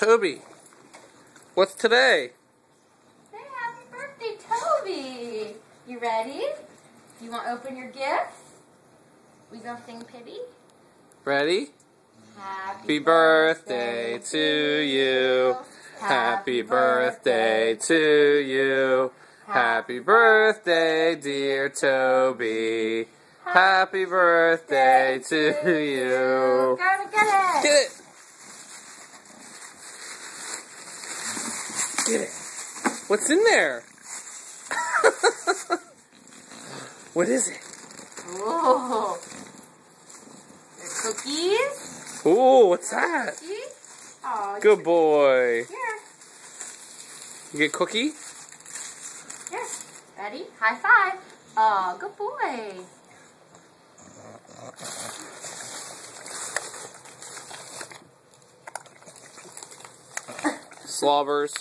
Toby, what's today? Say happy birthday, Toby. You ready? You want to open your gifts? We gonna sing Pibby? Ready? Happy birthday to you. Happy birthday to you. Happy birthday, dear Toby. Happy birthday to you. Gotta get it. Get it. Get it. What's in there? What is it? Whoa. There's cookies. Ooh, what's that? Cookies. Oh, Good boy. Here. You get cookie? Here. Ready? High five. Oh, good boy. Slobbers.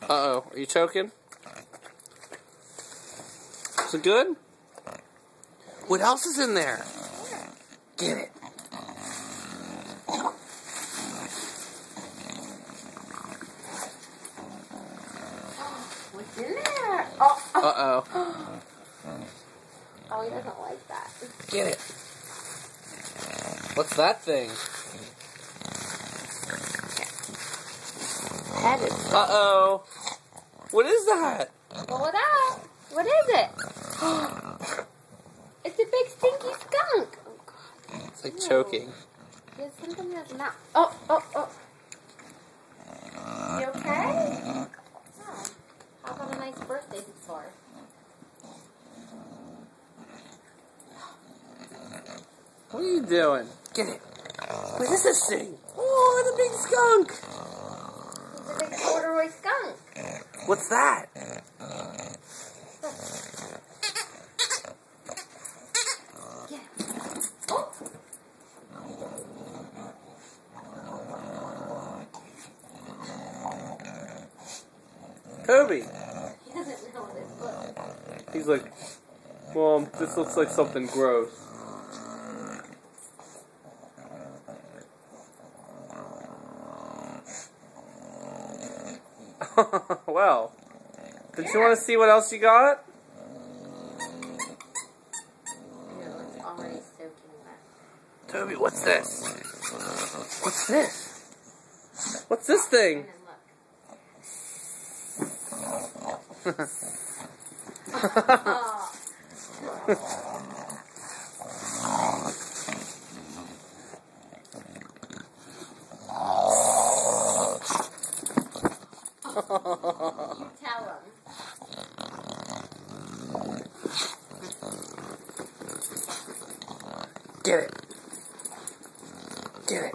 Uh-oh. Are you choking? Is it good? What else is in there? Get it. What's in there? Oh. Uh-oh. Oh, he doesn't like that. Get it. What's that thing? That is. Uh-oh. What is that? Pull it out. What is it? It's a big stinky skunk. Oh, God. It's like choking. He has something in his mouth. Oh. You okay? Oh. How about a nice birthday before? What are you doing? Get it. What is this thing? Oh, it's a big skunk. It's a big corduroy skunk. What's that? Yeah. Oh. Toby. He doesn't know what this looks. He's like, Mom, this looks like something gross. Well, did you want to see what else you got? It's already soaking wet. Toby, what's this? What's this? What's this thing? And then look. You tell him. Get it. Get it.